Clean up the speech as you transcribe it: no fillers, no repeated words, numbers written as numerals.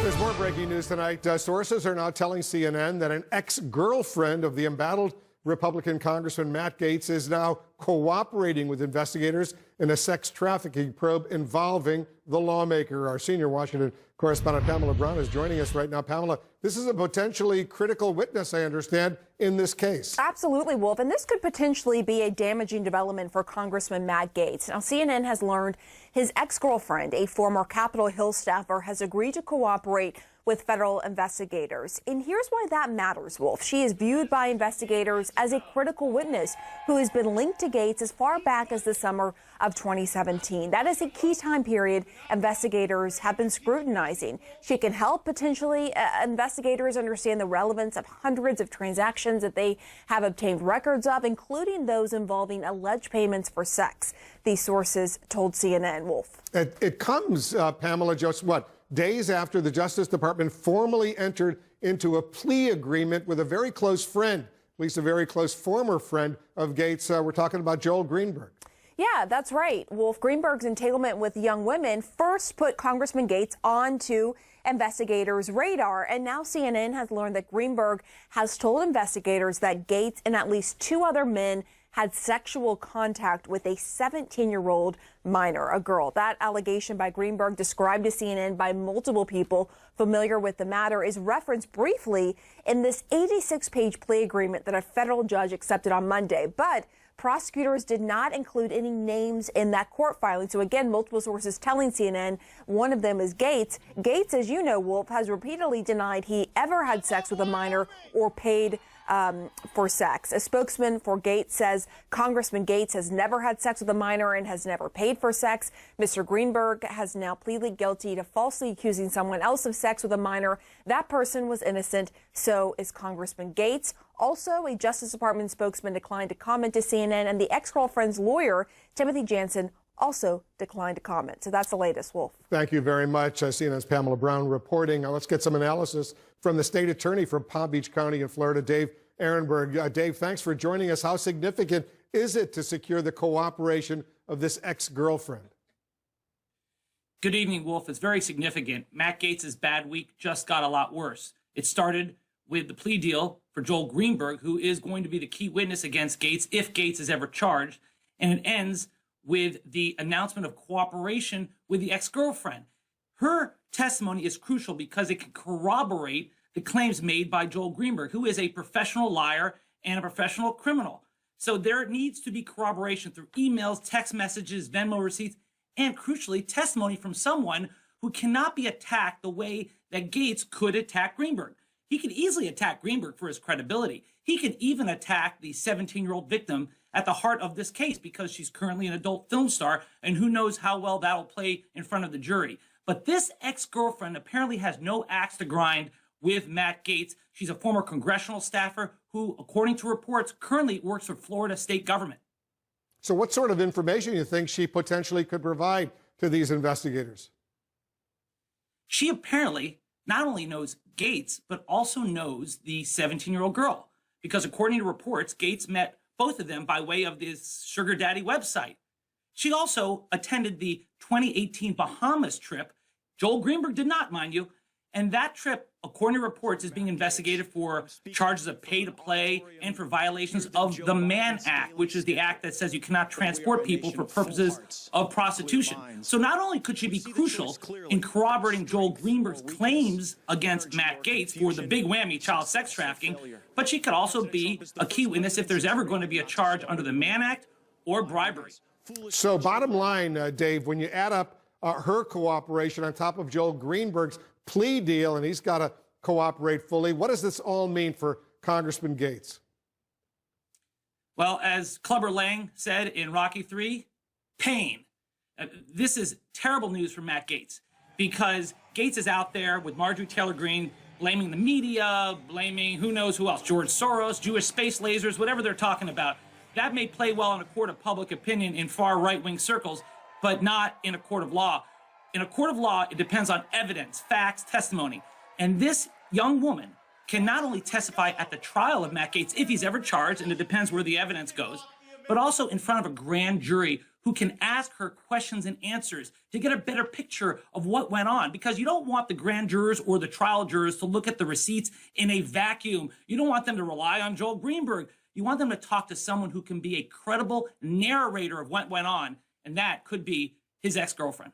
There's more breaking news tonight. Sources are now telling CNN that an ex-girlfriend of the embattled Republican Congressman Matt Gaetz is now cooperating with investigators in a sex trafficking probe involving the lawmaker. Our senior Washington correspondent Pamela Brown is joining us right now. Pamela, this is a potentially critical witness, I understand, in this case. Absolutely, Wolf. And this could potentially be a damaging development for Congressman Matt Gaetz. Now, CNN has learned his ex-girlfriend, a former Capitol Hill staffer, has agreed to cooperate with federal investigators. And here's why that matters, Wolf. She is viewed by investigators as a critical witness who has been linked to Gaetz as far back as the summer of 2017. That is a key time period investigators have been scrutinizing. She can help potentially investigators understand the relevance of hundreds of transactions that they have obtained records of, including those involving alleged payments for sex. These sources told CNN, Wolf. It comes, Pamela, just what? Days after the Justice Department formally entered into a plea agreement with a very close friend, at least a very close former friend of Gaetz. We're talking about Joel Greenberg. Yeah, that's right. Wolf, Greenberg's entanglement with young women first put Congressman Gaetz onto investigators' radar. And now CNN has learned that Greenberg has told investigators that Gaetz and at least two other men had sexual contact with a 17-year-old minor, a girl. That allegation by Greenberg, described to CNN by multiple people familiar with the matter, is referenced briefly in this 86-page plea agreement that a federal judge accepted on Monday. But prosecutors did not include any names in that court filing. So again, multiple sources telling CNN, one of them is Gaetz. Gaetz, as you know, Wolf, has repeatedly denied he ever had sex with a minor or paid for sex. A spokesman for Gaetz says Congressman Gaetz has never had sex with a minor and has never paid for sex. Mr. Greenberg has now pleaded guilty to falsely accusing someone else of sex with a minor. That person was innocent. So is Congressman Gaetz. Also, a Justice Department spokesman declined to comment to CNN, and the ex-girlfriend's lawyer, Timothy Jansen, also declined to comment. So that's the latest, Wolf. Thank you very much. CNN's Pamela Brown reporting. Now let's get some analysis from the state attorney from Palm Beach County in Florida, Dave Ehrenberg. Dave, thanks for joining us. How significant is it to secure the cooperation of this ex-girlfriend? Good evening, Wolf. It's very significant. Matt Gaetz's bad week just got a lot worse. It started with the plea deal for Joel Greenberg, who is going to be the key witness against Gaetz if Gaetz is ever charged. And it ends with the announcement of cooperation with the ex-girlfriend. Her testimony is crucial because it can corroborate the claims made by Joel Greenberg, who is a professional liar and a professional criminal. So there needs to be corroboration through emails, text messages, Venmo receipts, and crucially, testimony from someone who cannot be attacked the way that Gaetz could attack Greenberg. He could easily attack Greenberg for his credibility. He could even attack the 17-year-old victim at the heart of this case because she's currently an adult film star, and who knows how well that'll play in front of the jury. But this ex-girlfriend apparently has no axe to grind with Matt Gaetz. She's a former congressional staffer who, according to reports, currently works for Florida state government. So what sort of information do you think she potentially could provide to these investigators? She apparently not only knows Gaetz, but also knows the 17-year-old girl. Because according to reports, Gaetz met both of them by way of this sugar daddy website. She also attended the 2018 Bahamas trip. Joel Greenberg did not, mind you. And that trip, according to reports, is being investigated for charges of pay to play and for violations of the Mann Act, which is the act that says you cannot transport people for purposes of prostitution. So not only could she be crucial in corroborating Joel Greenberg's claims against Matt Gaetz for the big whammy child sex trafficking, but she could also be a key witness if there's ever going to be a charge under the Mann Act or bribery. So bottom line, Dave, when you add up her cooperation on top of Joel Greenberg's plea deal, and he's got to cooperate fully, what does this all mean for Congressman Gaetz? Well, as Clubber Lang said in Rocky III, pain. This is terrible news for Matt Gaetz because Gaetz is out there with Marjorie Taylor Greene blaming the media, blaming who knows who else, George Soros, Jewish space lasers, whatever they're talking about. That may play well in a court of public opinion in far right-wing circles, but not in a court of law. In a court of law, it depends on evidence, facts, testimony. And this young woman can not only testify at the trial of Matt Gaetz if he's ever charged, and it depends where the evidence goes, but also in front of a grand jury who can ask her questions and answers to get a better picture of what went on. Because you don't want the grand jurors or the trial jurors to look at the receipts in a vacuum. You don't want them to rely on Joel Greenberg. You want them to talk to someone who can be a credible narrator of what went on, and that could be his ex-girlfriend.